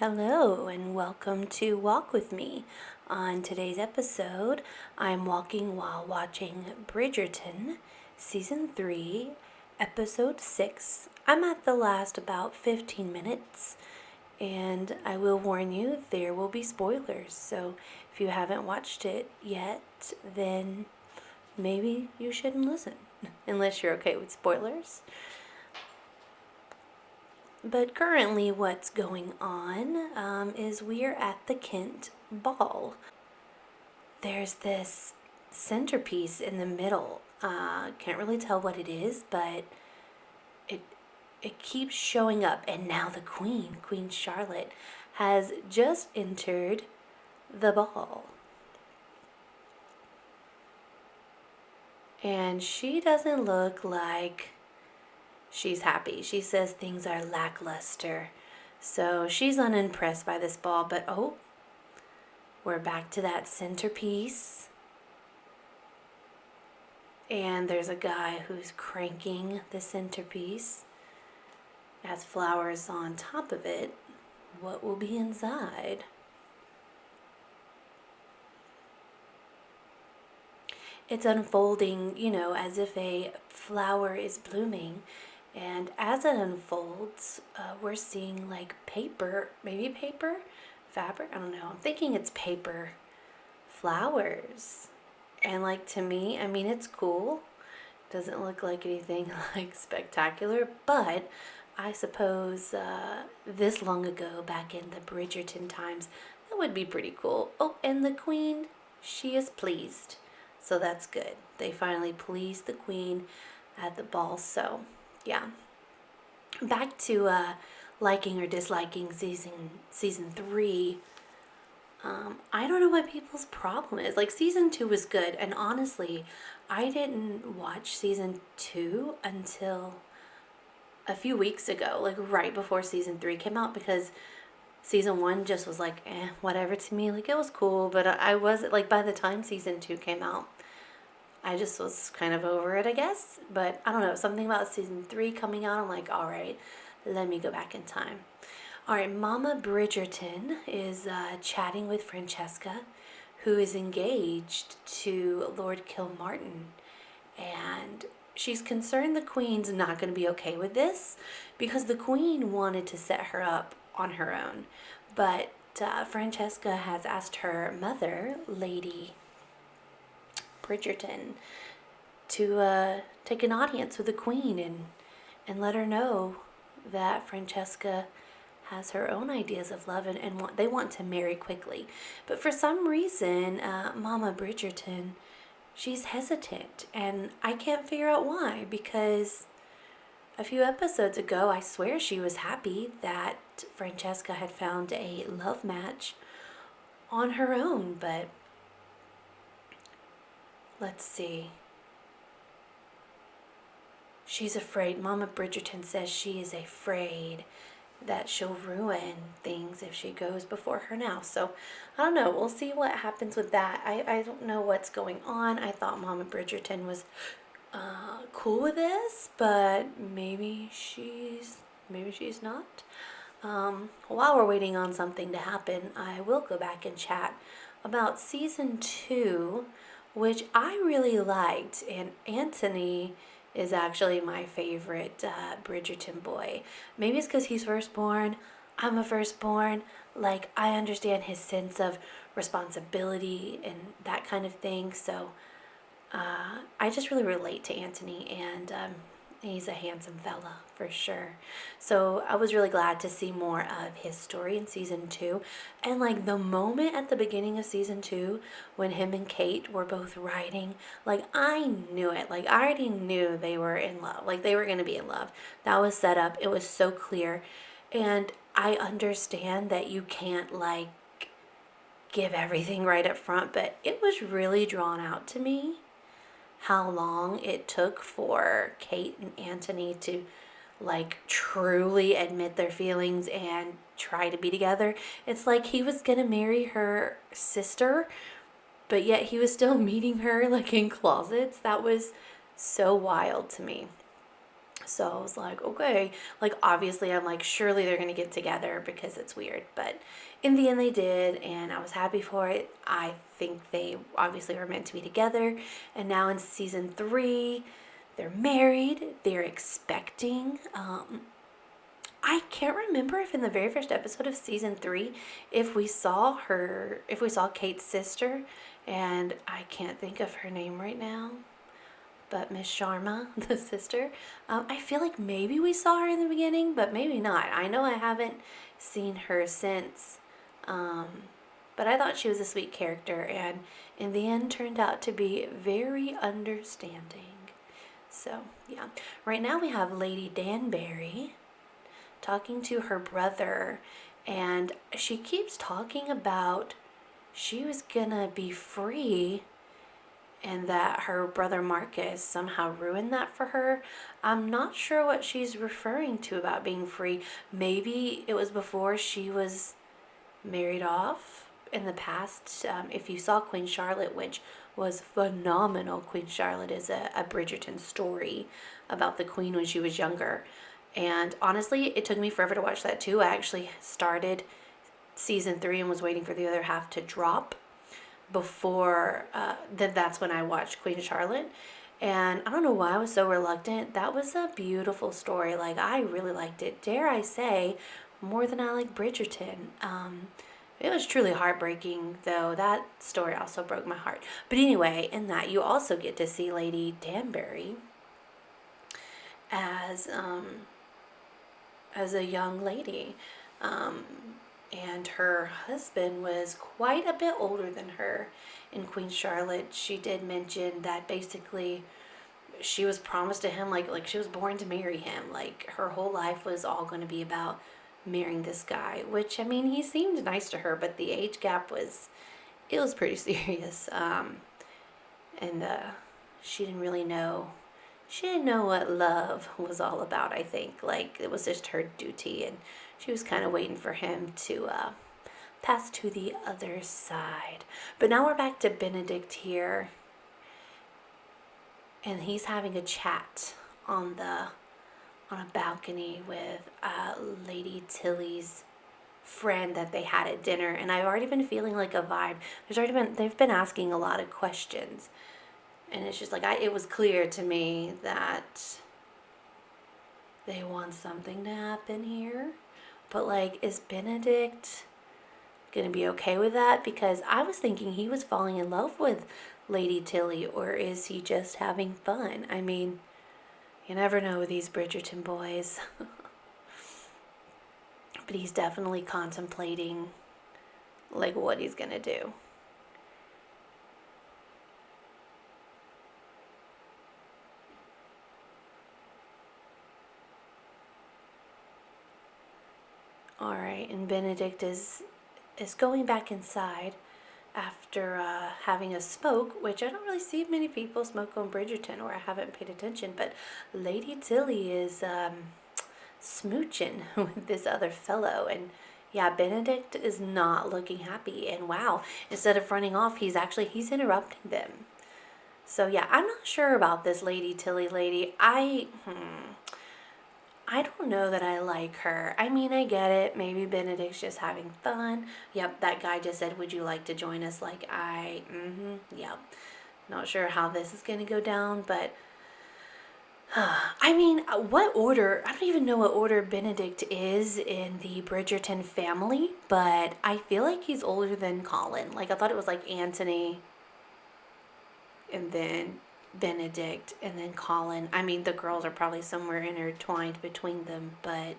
Hello, and welcome to Walk With Me. On today's episode, I'm walking while watching Bridgerton, Season 3, Episode 6. I'm at the last about 15 minutes, and I will warn you, there will be spoilers. So if you haven't watched it yet, then maybe you shouldn't listen, unless you're okay with spoilers. But currently, what's going on is we're at the Kent Ball. There's this centerpiece in the middle. Can't really tell what it is, but it it keeps showing up. And now the Queen Charlotte, has just entered the ball. And she doesn't look like she's happy. She says things are lackluster. So she's unimpressed by this ball, but oh, we're back to that centerpiece. And there's a guy who's cranking the centerpiece. It has flowers on top of it. What will be inside? It's unfolding, as if a flower is blooming. And as it unfolds, we're seeing like paper, maybe paper, fabric, I don't know. I'm thinking it's paper flowers. And like to me, I mean, it's cool. Doesn't look like anything like spectacular, but I suppose this long ago, back in the Bridgerton times, that would be pretty cool. Oh, and the Queen, she is pleased. So that's good. They finally pleased the Queen at the ball. So yeah, back to liking or disliking season 3. I don't know what people's problem is. Like, season 2 was good, and honestly, I didn't watch season 2 until a few weeks ago, like right before season 3 came out, because season 1 just was like whatever to me. Like, it was cool, but I wasn't, like, by the time season 2 came out, I just was kind of over it, I guess. But I don't know, something about season 3 coming out, I'm like, all right, let me go back in time. All right, Mama Bridgerton is chatting with Francesca, who is engaged to Lord Kilmartin. And she's concerned the Queen's not going to be okay with this, because the Queen wanted to set her up on her own. But Francesca has asked her mother, Lady Bridgerton, to take an audience with the Queen and let her know that Francesca has her own ideas of love, and they want to marry quickly. But for some reason, Mama Bridgerton, she's hesitant, and I can't figure out why, because a few episodes ago, I swear she was happy that Francesca had found a love match on her own. But let's see. She's afraid. Mama Bridgerton says she is afraid that she'll ruin things if she goes before her now. So I don't know. We'll see what happens with that. I don't know what's going on. I thought Mama Bridgerton was cool with this, but maybe she's not. While we're waiting on something to happen, I will go back and chat about season 2, which I really liked, and Anthony is actually my favorite Bridgerton boy. Maybe it's because he's firstborn. I'm a firstborn. Like, I understand his sense of responsibility and that kind of thing. So I just really relate to Anthony, and he's a handsome fella for sure. So I was really glad to see more of his story in season 2. And like the moment at the beginning of season 2 when him and Kate were both riding, like, I knew it. Like, I already knew they were in love. Like, they were going to be in love. That was set up. It was so clear. And I understand that you can't like give everything right up front, but it was really drawn out to me how long it took for Kate and Anthony to like truly admit their feelings and try to be together. It's like he was gonna marry her sister, but yet he was still meeting her like in closets. That was so wild to me. So I was like, okay, like obviously I'm like, surely they're gonna get together because it's weird. But in the end they did, and I was happy for it. I think they obviously were meant to be together. And now in season 3, they're married, they're expecting. I can't remember if in the very first episode of season 3 if we saw Kate's sister, and I can't think of her name right now, but Miss Sharma, the sister. I feel like maybe we saw her in the beginning, but maybe not. I know I haven't seen her since, um, but I thought she was a sweet character, and in the end turned out to be very understanding. So, yeah. Right now we have Lady Danbury talking to her brother, and she keeps talking about she was gonna be free and that her brother Marcus somehow ruined that for her. I'm not sure what she's referring to about being free. Maybe it was before she was married off in the past. If you saw Queen Charlotte, which was phenomenal, Queen Charlotte is a Bridgerton story about the queen when she was younger. And honestly, it took me forever to watch that too. I actually started season 3 and was waiting for the other half to drop before then that's when I watched Queen Charlotte. And I don't know why I was so reluctant. That was a beautiful story. Like, I really liked it. Dare I say, more than I like Bridgerton. It was truly heartbreaking, though. That story also broke my heart. But anyway, in that, you also get to see Lady Danbury as as a young lady. Um, and her husband was quite a bit older than her in Queen Charlotte. She did mention that basically she was promised to him like she was born to marry him. Like her whole life was all going to be about marrying this guy, which I mean, he seemed nice to her, but the age gap was it was pretty serious. And she didn't really know she didn't know what love was all about, I think. Like, it was just her duty, and she was kind of waiting for him to pass to the other side. But now we're back to Benedict here, and he's having a chat on a balcony with Lady Tilly's friend that they had at dinner, and I've already been feeling like a vibe. They've been asking a lot of questions. And it's just like, it was clear to me that they want something to happen here. But, like, is Benedict going to be okay with that? Because I was thinking he was falling in love with Lady Tilly, or is he just having fun? I mean, you never know with these Bridgerton boys. But he's definitely contemplating, like, what he's going to do. All right, and Benedict is going back inside after having a smoke, which I don't really see many people smoke on Bridgerton, or I haven't paid attention. But Lady Tilly is smooching with this other fellow, and yeah, Benedict is not looking happy. And wow, instead of running off, he's interrupting them. So yeah, I'm not sure about this Lady Tilly lady. I don't know that I like her. I mean, I get it. Maybe Benedict's just having fun. Yep, that guy just said, would you like to join us? Like, yep. Not sure how this is going to go down, but I mean, what order? I don't even know what order Benedict is in the Bridgerton family, but I feel like he's older than Colin. Like, I thought it was like Anthony and then Benedict and then Colin. I mean, the girls are probably somewhere intertwined between them, but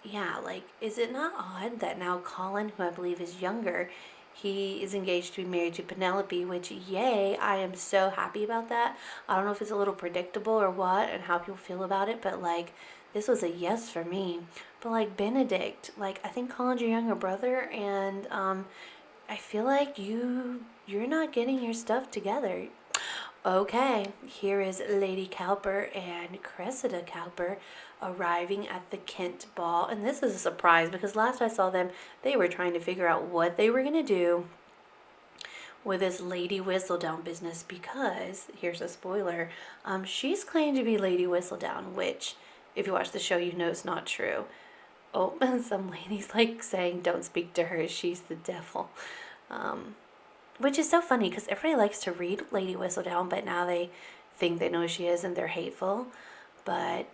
yeah, like, is it not odd that now Colin, who I believe is younger, he is engaged to be married to Penelope, which, yay, I am so happy about that. I don't know if it's a little predictable or what and how people feel about it, but, like, this was a yes for me. But, like, Benedict, like, I think Colin's your younger brother, and I feel like you're not getting your stuff together. Okay, here is Lady Cowper and Cressida Cowper arriving at the Kent ball. And this is a surprise because last I saw them, they were trying to figure out what they were going to do with this Lady Whistledown business because, here's a spoiler, she's claimed to be Lady Whistledown, which, if you watch the show, you know it's not true. Oh, and some ladies like saying, don't speak to her, she's the devil. Which is so funny because everybody likes to read Lady Whistledown, but now they think they know who she is and they're hateful. But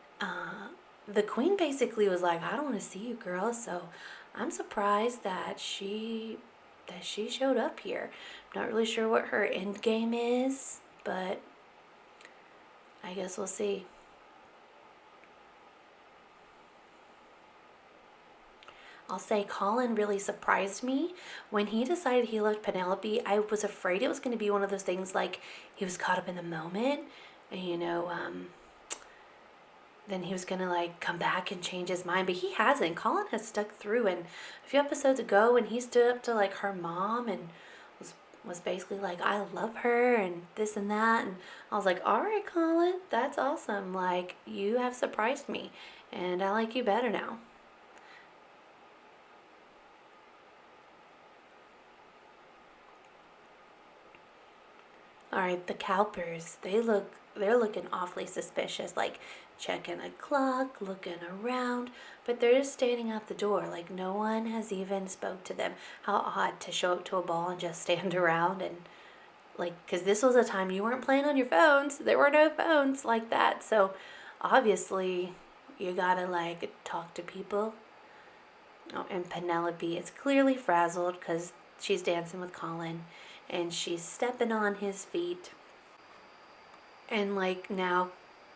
the queen basically was like, I don't want to see you, girl. So I'm surprised that she showed up here. Not really sure what her end game is, but I guess we'll see. I'll say Colin really surprised me. When he decided he loved Penelope, I was afraid it was going to be one of those things like he was caught up in the moment and, then he was going to like come back and change his mind. But he hasn't. Colin has stuck through. And a few episodes ago when he stood up to like her mom and was basically like, I love her and this and that. And I was like, all right, Colin, that's awesome. Like, you have surprised me and I like you better now. All right, the Cowpers, they're looking awfully suspicious, like checking a clock, looking around, but they're just standing at the door, like no one has even spoke to them. How odd to show up to a ball and just stand around and like, because this was a time you weren't playing on your phones. There were no phones like that, so obviously you gotta like talk to people. Oh, and Penelope is clearly frazzled because she's dancing with Colin and she's stepping on his feet. And like now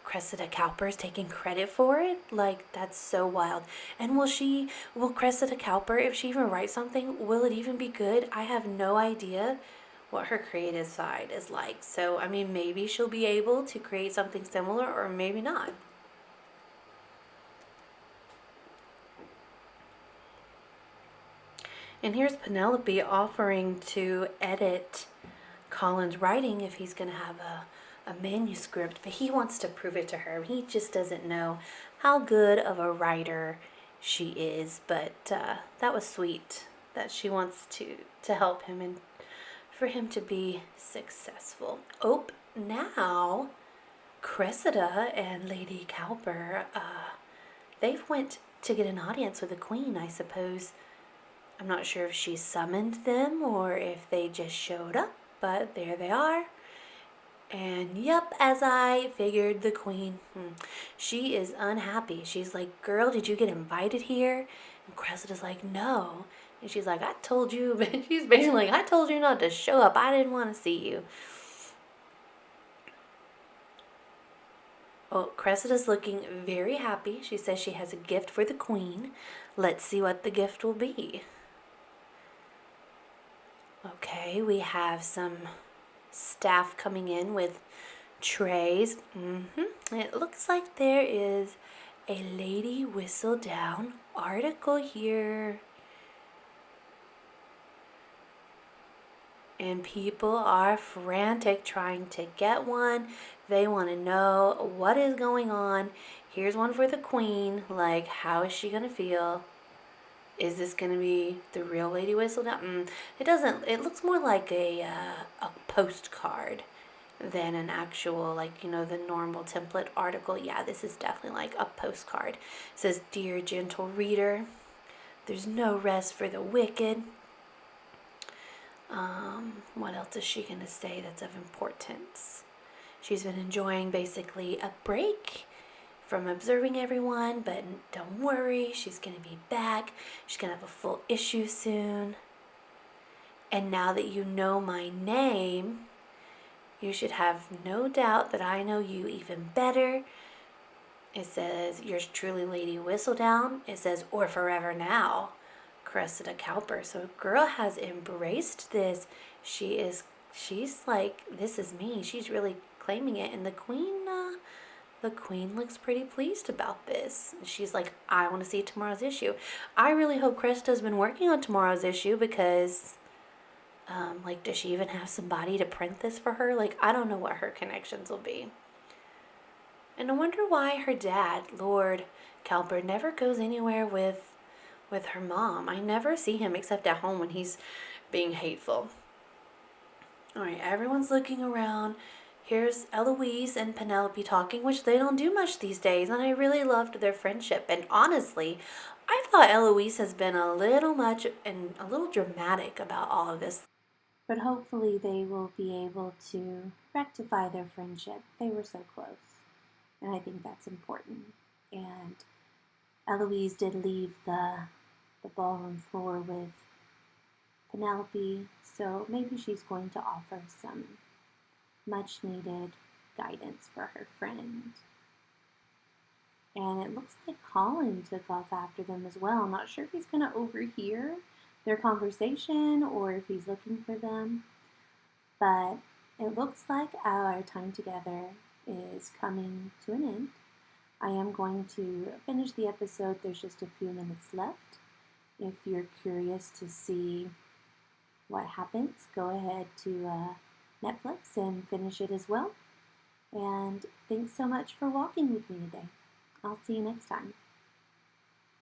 Cressida Cowper's taking credit for it? Like, that's so wild. And will Cressida Cowper, if she even writes something, will it even be good? I have no idea what her creative side is like. So, I mean, maybe she'll be able to create something similar or maybe not. And here's Penelope offering to edit Colin's writing if he's going to have a manuscript, but he wants to prove it to her. He just doesn't know how good of a writer she is, but that was sweet that she wants to help him and for him to be successful. Oh, now Cressida and Lady Cowper, they've went to get an audience with the queen, I suppose. I'm not sure if she summoned them or if they just showed up, but there they are. And yep, as I figured, the queen, she is unhappy. She's like, girl, did you get invited here? And Cressida's like, no. And she's like, I told you, but she's basically like, I told you not to show up. I didn't want to see you. Oh, Cressida's looking very happy. She says she has a gift for the queen. Let's see what the gift will be. Okay, we have some staff coming in with trays. It looks like there is a Lady Whistledown article here. And people are frantic trying to get one. They want to know what is going on. Here's one for the queen. Like, how is she going to feel? Is this going to be the real Lady Whistledown? It looks more like a postcard than an actual, like, the normal template article. Yeah, this is definitely like a postcard. It says, Dear gentle reader, there's no rest for the wicked. What else is she going to say that's of importance? She's been enjoying basically a break from observing everyone, but don't worry, she's going to be back. She's going to have a full issue soon. And now that you know my name, you should have no doubt that I know you even better. It says, yours truly, Lady Whistledown. It says, or forever now, Cressida Cowper. So girl has embraced this. She's like, this is me. She's really claiming it. And the queen looks pretty pleased about this. She's like, I want to see tomorrow's issue. I really hope Cressida's been working on tomorrow's issue because, like, does she even have somebody to print this for her? Like, I don't know what her connections will be. And I wonder why her dad, Lord Cowper, never goes anywhere with her mom. I never see him except at home when he's being hateful. All right, everyone's looking around. Here's Eloise and Penelope talking, which they don't do much these days, and I really loved their friendship. And honestly, I thought Eloise has been a little much and a little dramatic about all of this. But hopefully, they will be able to rectify their friendship. They were so close, and I think that's important. And Eloise did leave the ballroom floor with Penelope, so maybe she's going to offer some much needed guidance for her friend. And it looks like Colin took off after them as well. I'm not sure if he's going to overhear their conversation or if he's looking for them, but it looks like our time together is coming to an end. I am going to finish the episode. There's just a few minutes left. If you're curious to see what happens, go ahead to Netflix and finish it as well. And thanks so much for walking with me today. I'll see you next time.